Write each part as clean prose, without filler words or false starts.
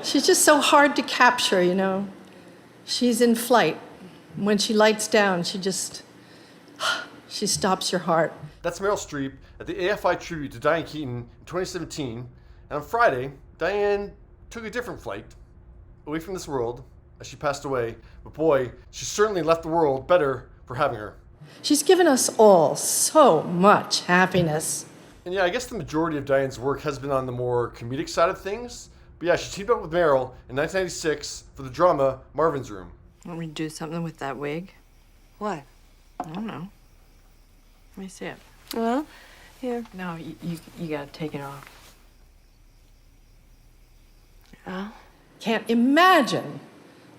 She's just so hard to capture, you know. She's in flight. When she lights down, she stops your heart. That's Meryl Streep at the AFI tribute to Diane Keaton in 2017. And on Friday, Diane took a different flight away from this world as she passed away. But boy, she certainly left the world better for having her. She's given us all so much happiness. And yeah, I guess the majority of Diane's work has been on the more comedic side of things. But yeah, she teamed up with Meryl in 1996 for the drama Marvin's Room. Want me to do something with that wig? What? I don't know. Let me see it. Well, here. No, you gotta take it off. Oh. Can't imagine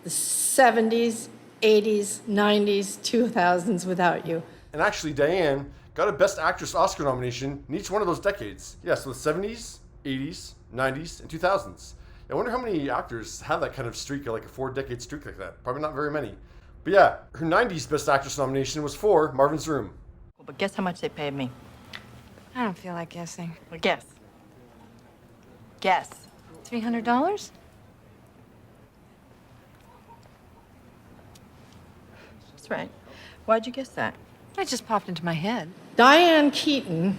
the 70s, 80s, 90s, 2000s without you. And actually, Diane got a Best Actress Oscar nomination in each one of those decades. Yeah, so the 70s, 80s, 90s, and 2000s. I wonder how many actors have that kind of streak, like a 4-decade streak like that. Probably not very many. But yeah, her 90s Best Actress nomination was for Marvin's Room. Well, but guess how much they paid me? I don't feel like guessing. Well, guess. Guess. $300? That's right. Why'd you guess that? It just popped into my head. Diane Keaton,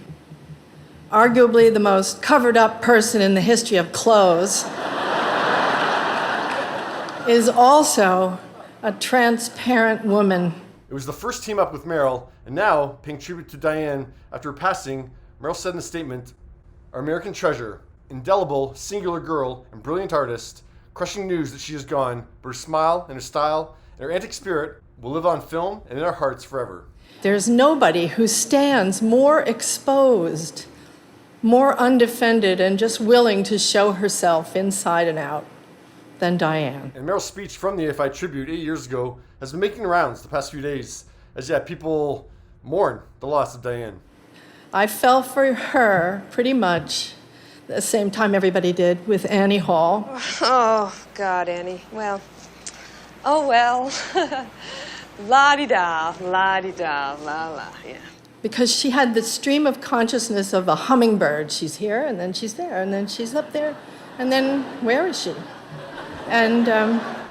arguably the most covered up person in the history of clothes, is also a transparent woman. It was the first team up with Meryl, and now, paying tribute to Diane after her passing, Meryl said in a statement, "Our American treasure, indelible, singular girl and brilliant artist, crushing news that she is gone, but her smile and her style and her antic spirit will live on film and in our hearts forever." There's nobody who stands more exposed, more undefended, and just willing to show herself inside and out than Diane. And Meryl's speech from the AFI tribute 8 years ago has been making rounds the past few days as people mourn the loss of Diane. I fell for her pretty much the same time everybody did with Annie Hall. Oh, God, Annie. Well. Oh, well. La-di-da, la-di-da, la-la, yeah. Because she had the stream of consciousness of a hummingbird. She's here, and then she's there, and then she's up there, and then where is she? And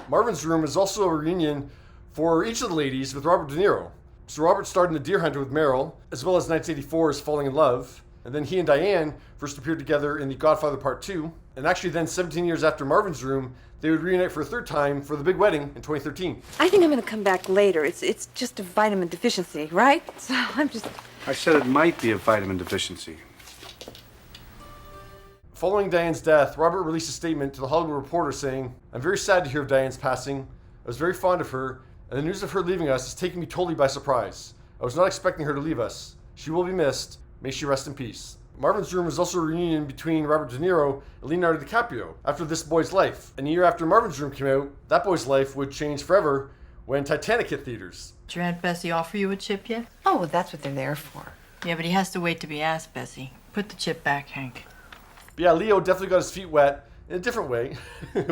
Marvin's Room is also a reunion for each of the ladies with Robert De Niro. So Robert starred in The Deer Hunter with Meryl, as well as 1984's Falling in Love. And then he and Diane first appeared together in The Godfather Part 2. And actually then 17 years after Marvin's Room, they would reunite for a third time for the big wedding in 2013. I think I'm going to come back later. It's just a vitamin deficiency, right? So I said it might be a vitamin deficiency. Following Diane's death, Robert released a statement to The Hollywood Reporter saying, "I'm very sad to hear of Diane's passing. I was very fond of her, and the news of her leaving us has taken me totally by surprise. I was not expecting her to leave us. She will be missed. May she rest in peace." Marvin's Room was also a reunion between Robert De Niro and Leonardo DiCaprio after This Boy's Life. And a year after Marvin's Room came out, that boy's life would change forever when Titanic hit theaters. Did your Aunt Bessie offer you a chip yet? Oh, well, that's what they're there for. Yeah, but he has to wait to be asked, Bessie. Put the chip back, Hank. But yeah, Leo definitely got his feet wet in a different way,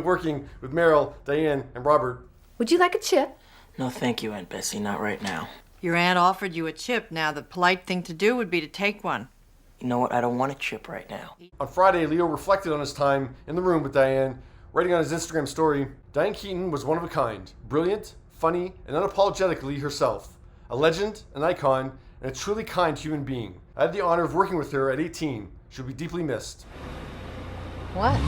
working with Meryl, Diane, and Robert. Would you like a chip? No, thank you, Aunt Bessie. Not right now. Your aunt offered you a chip. Now, the polite thing to do would be to take one. You know what? I don't want a chip right now. On Friday, Leo reflected on his time in the room with Diane, writing on his Instagram story, "Diane Keaton was one of a kind, brilliant, funny, and unapologetically herself. A legend, an icon, and a truly kind human being. I had the honor of working with her at 18. She'll be deeply missed." What?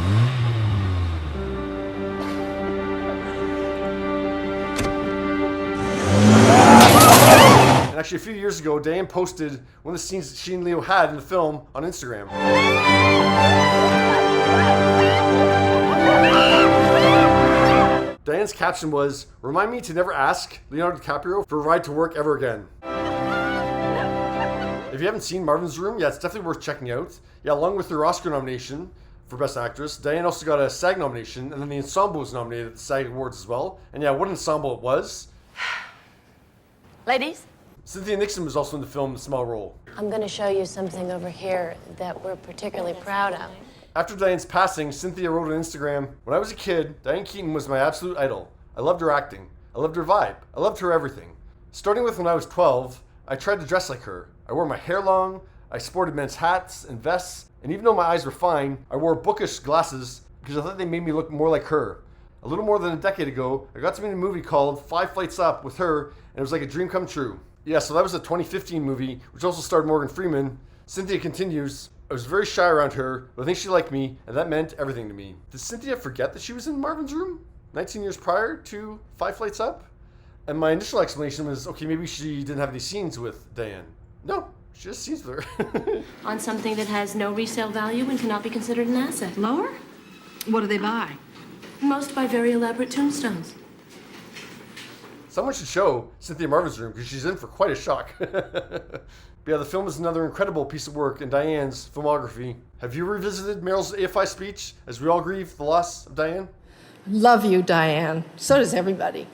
And actually, a few years ago, Diane posted one of the scenes that she and Leo had in the film on Instagram. Diane's caption was, "Remind me to never ask Leonardo DiCaprio for a ride to work ever again." If you haven't seen Marvin's Room, it's definitely worth checking out. Along with her Oscar nomination for Best Actress, Diane also got a SAG nomination, and then the ensemble was nominated at the SAG Awards as well. And what an ensemble it was. Ladies? Cynthia Nixon was also in the film in a small role. I'm going to show you something over here that we're particularly proud of. After Diane's passing, Cynthia wrote on Instagram, "When I was a kid, Diane Keaton was my absolute idol. I loved her acting. I loved her vibe. I loved her everything. Starting with when I was 12, I tried to dress like her. I wore my hair long, I sported men's hats and vests, and even though my eyes were fine, I wore bookish glasses because I thought they made me look more like her. A little more than a decade ago, I got to be in a movie called 5 Flights Up with her, and it was like a dream come true. Yeah, so that was a 2015 movie, which also starred Morgan Freeman. Cynthia continues, I was very shy around her, but I think she liked me, and that meant everything to me. Did Cynthia forget that she was in Marvin's room 19 years prior to 5 Flights Up? And my initial explanation was, okay, maybe she didn't have any scenes with Diane. No, she has scenes with her. On something that has no resale value and cannot be considered an asset. Lower? What do they buy? Most by very elaborate tombstones. Someone should show Cynthia Marvin's room because she's in for quite a shock. But yeah, the film is another incredible piece of work in Diane's filmography. Have you revisited Meryl's AFI speech as we all grieve the loss of Diane? Love you, Diane. So does everybody.